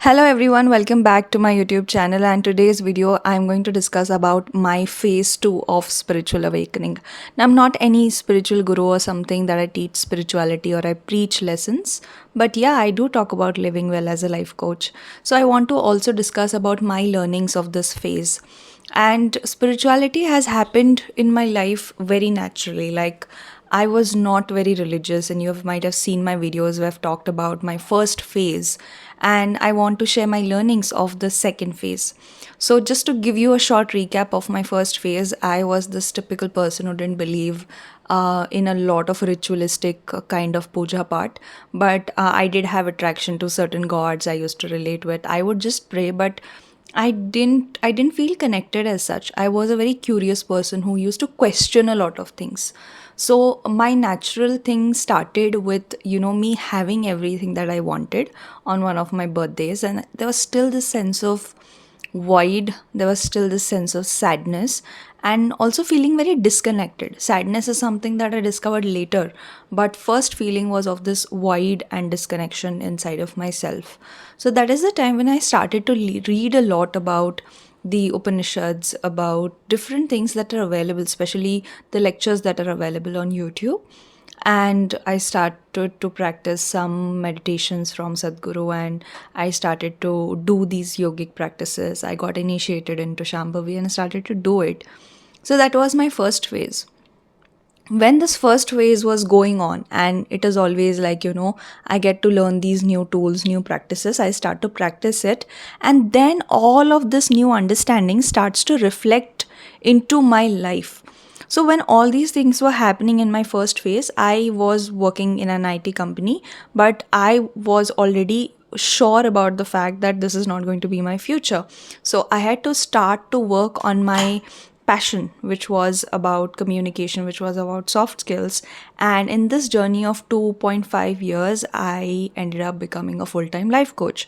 Hello everyone, welcome back to my YouTube channel, and today's video I'm going to discuss about my phase 2 of spiritual awakening. Now, I'm not any spiritual guru or something that I teach spirituality or I preach lessons, but yeah, I do talk about living well as a life coach. So I want to also discuss about my learnings of this phase. And spirituality has happened in my life very naturally. Like, I was not very religious, and you might have seen my videos where I've talked about my first phase, and I want to share my learnings of the second phase. So, just to give you a short recap of my first phase, I was this typical person who didn't believe in a lot of ritualistic kind of puja part, but I did have attraction to certain gods I used to relate with. I would just pray, but I didn't feel connected as such. I was a very curious person who used to question a lot of things. So my natural thing started with, me having everything that I wanted on one of my birthdays, and there was still this sense of void, there was still this sense of sadness, and also feeling very disconnected. Sadness is something that I discovered later, but first feeling was of this void and disconnection inside of myself. So that is the time when I started to read a lot about the Upanishads, about different things that are available, especially the lectures that are available on YouTube. And I started to practice some meditations from Sadhguru, and I started to do these yogic practices. I got initiated into Shambhavi and started to do it. So that was my first phase. When this first phase was going on, and it is always like, I get to learn these new tools, new practices, I start to practice it, and then all of this new understanding starts to reflect into my life. So when all these things were happening in my first phase, I was working in an IT company, but I was already sure about the fact that this is not going to be my future. So I had to start to work on my passion, which was about communication, which was about soft skills. And in this journey of 2.5 years, I ended up becoming a full time life coach.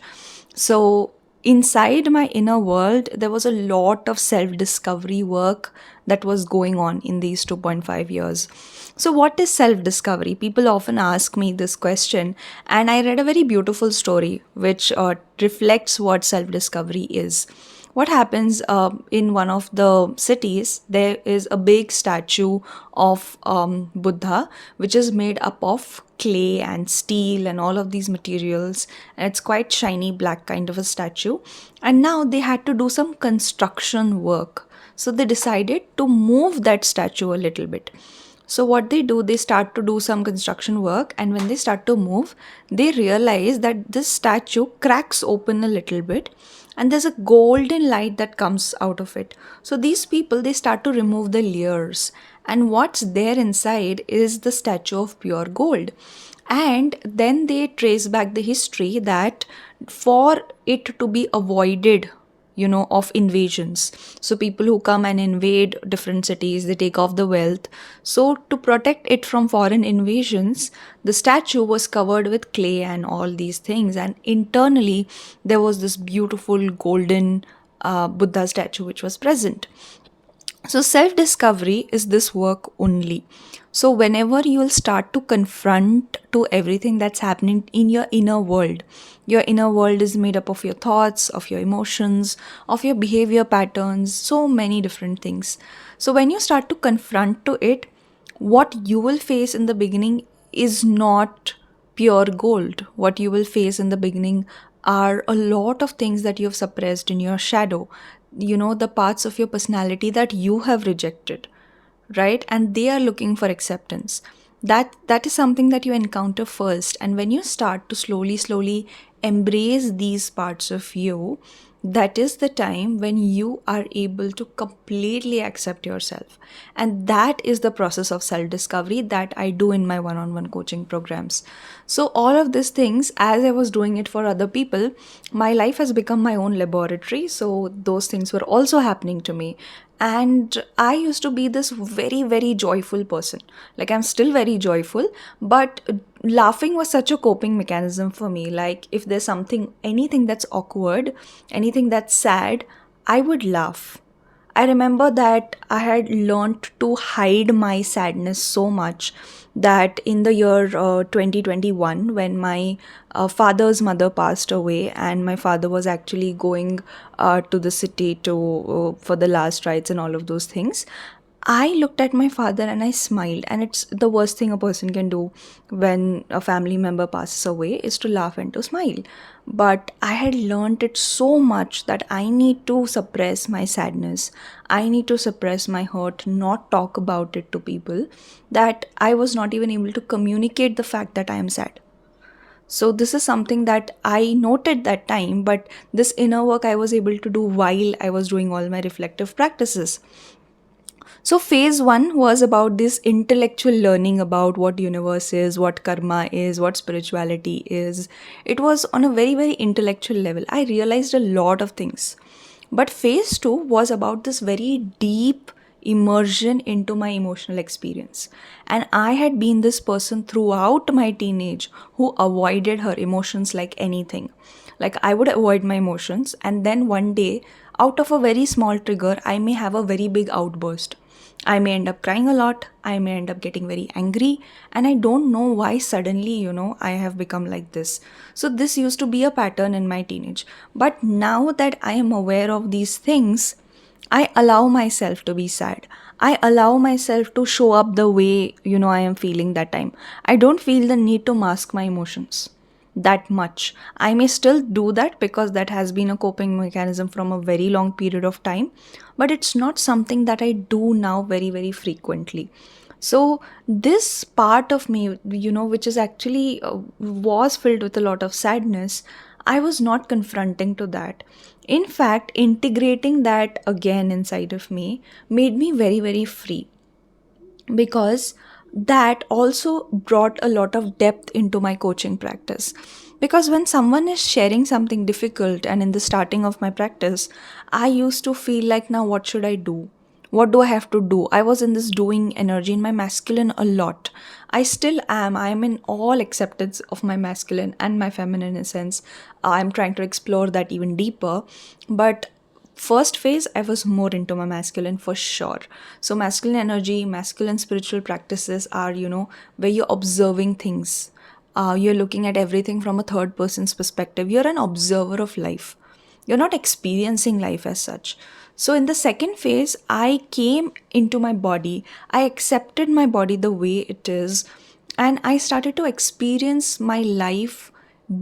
So, inside my inner world, there was a lot of self discovery work that was going on in these 2.5 years. So, what is self discovery? People often ask me this question, and I read a very beautiful story which reflects what self discovery is. What happens in one of the cities, there is a big statue of Buddha, which is made up of clay and steel and all of these materials, and it's quite shiny black kind of a statue. And now they had to do some construction work, so they decided to move that statue a little bit. So, what they do, they start to do some construction work, and when they start to move, they realize that this statue cracks open a little bit, and there's a golden light that comes out of it. So, these people, they start to remove the layers, and what's there inside is the statue of pure gold. And then they trace back the history that for it to be avoided, of invasions, so people who come and invade different cities, they take off the wealth. So to protect it from foreign invasions, the statue was covered with clay and all these things, and internally there was this beautiful golden Buddha statue which was present. So, self discovery is this work only. So, whenever you will start to confront to everything that's happening in your inner world is made up of your thoughts, of your emotions, of your behavior patterns, so many different things. So, when you start to confront to it, what you will face in the beginning is not pure gold. What you will face in the beginning are a lot of things that you have suppressed in your shadow, the parts of your personality that you have rejected, right? And they are looking for acceptance. That is something that you encounter first, and when you start to slowly embrace these parts of you, that is the time when you are able to completely accept yourself. And that is the process of self discovery that I do in my one on one coaching programs. So all of these things, as I was doing it for other people, my life has become my own laboratory. So those things were also happening to me, and I used to be this very very joyful person. Like, I'm still very joyful, but laughing was such a coping mechanism for me. Like, if there's something, anything that's awkward, anything that's sad, I would laugh. I remember that I had learned to hide my sadness so much that in the year 2021, when my father's mother passed away, and my father was actually going to the city to for the last rites and all of those things, I looked at my father and I smiled. And it's the worst thing a person can do when a family member passes away, is to laugh and to smile. But I had learned it so much that I need to suppress my sadness. I need to suppress my hurt, not talk about it to people, that I was not even able to communicate the fact that I am sad. So this is something that I noted that time, but this inner work I was able to do while I was doing all my reflective practices. So phase 1 was about this intellectual learning about what universe is, what karma is, what spirituality is. It was on a very very intellectual level. I realized a lot of things. But phase 2 was about this very deep immersion into my emotional experience. And I had been this person throughout my teenage who avoided her emotions like anything. Like I would avoid my emotions, and then one day, out of a very small trigger, I may have a very big outburst. I may end up crying a lot, I may end up getting very angry, and I don't know why suddenly, I have become like this. So, this used to be a pattern in my teenage. But now that I am aware of these things, I allow myself to be sad. I allow myself to show up the way, I am feeling that time. I don't feel the need to mask my emotions that much. I may still do that because that has been a coping mechanism from a very long period of time, but it's not something that I do now very, very frequently. So, this part of me, which is actually was filled with a lot of sadness, I was not confronting to that. In fact, integrating that again inside of me made me very, very free, because that also brought a lot of depth into my coaching practice. Because when someone is sharing something difficult, and in the starting of my practice, I used to feel like, now what should I do? What do I have to do? I was in this doing energy in my masculine a lot. I still am. I am in all acceptance of my masculine and my feminine essence. I'm trying to explore that even deeper. But first phase, I was more into my masculine for sure. So masculine energy, masculine spiritual practices are, where you're observing things. You're looking at everything from a third person's perspective. You're an observer of life. You're not experiencing life as such. So in the second phase, I came into my body. I accepted my body the way it is, and I started to experience my life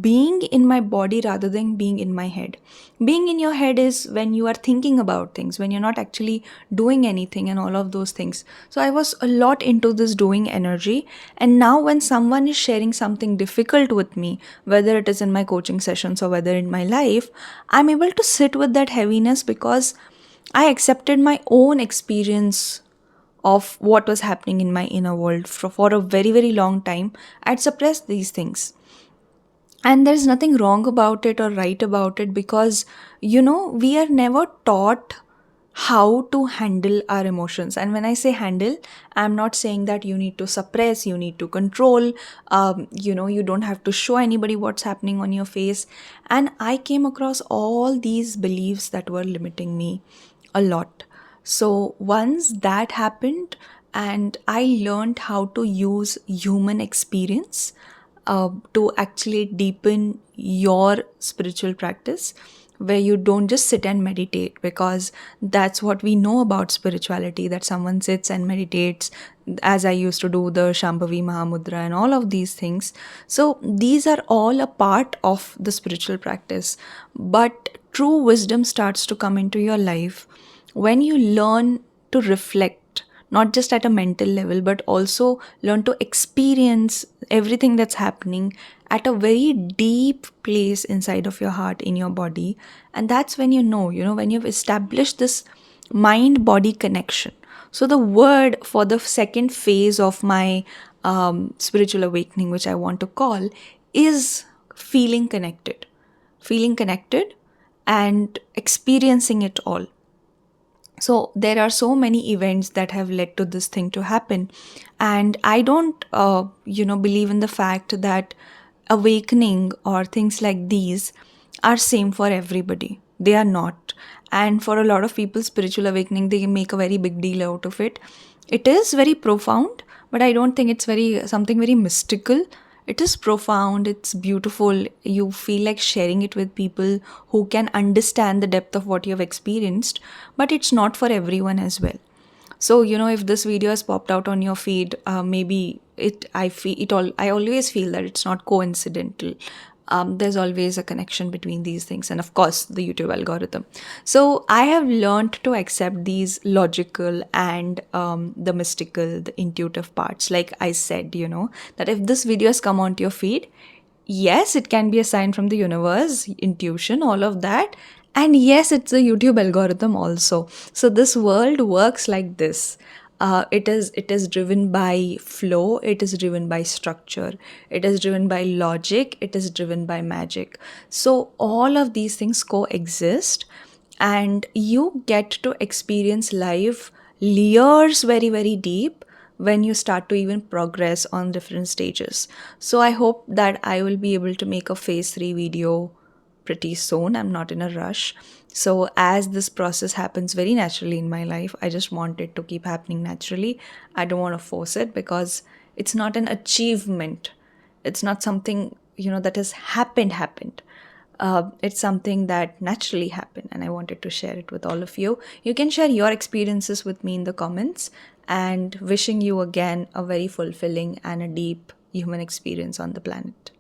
being in my body rather than being in my head. Being in your head is when you are thinking about things, when you're not actually doing anything, and all of those things. So I was a lot into this doing energy. And now, when someone is sharing something difficult with me, whether it is in my coaching sessions or whether in my life, I'm able to sit with that heaviness because I accepted my own experience of what was happening in my inner world. For a very, very long time, I'd suppressed these things. And there's nothing wrong about it or right about it, because, we are never taught how to handle our emotions. And when I say handle, I'm not saying that you need to suppress, you need to control, you don't have to show anybody what's happening on your face. And I came across all these beliefs that were limiting me a lot. So once that happened, and I learned how to use human experience to actually deepen your spiritual practice, where you don't just sit and meditate, because that's what we know about spirituality, that someone sits and meditates, as I used to do the Shambhavi Mahamudra and all of these things. So these are all a part of the spiritual practice. But true wisdom starts to come into your life when you learn to reflect, not just at a mental level, but also learn to experience everything that's happening at a very deep place inside of your heart, in your body. And that's when when you've established this mind body connection. So the word for the second phase of my spiritual awakening, which I want to call, is feeling connected. Feeling connected and experiencing it all. So there are so many events that have led to this thing to happen. And I don't believe in the fact that awakening or things like these are same for everybody. They are not. And for a lot of people, spiritual awakening, they make a very big deal out of it. It is very profound, but I don't think it's very something very mystical. It is profound, it's beautiful. You feel like sharing it with people who can understand the depth of what you have experienced, but it's not for everyone as well. So, if this video has popped out on your feed, maybe I always feel that it's not coincidental. There's always a connection between these things, and of course, the YouTube algorithm. So, I have learned to accept these logical and the mystical, the intuitive parts. Like I said, that if this video has come onto your feed, yes, it can be a sign from the universe, intuition, all of that. And yes, it's a YouTube algorithm also. So this world works like this. It is driven by flow, it is driven by structure, it is driven by logic, it is driven by magic. So all of these things coexist, and you get to experience life layers very, very deep when you start to even progress on different stages. So I hope that I will be able to make a phase 3 video pretty soon. I'm not in a rush. So as this process happens very naturally in my life, I just want it to keep happening naturally. I don't want to force it because it's not an achievement. It's not something, that has happened. It's something that naturally happened, and I wanted to share it with all of you. You can share your experiences with me in the comments, and wishing you again a very fulfilling and a deep human experience on the planet.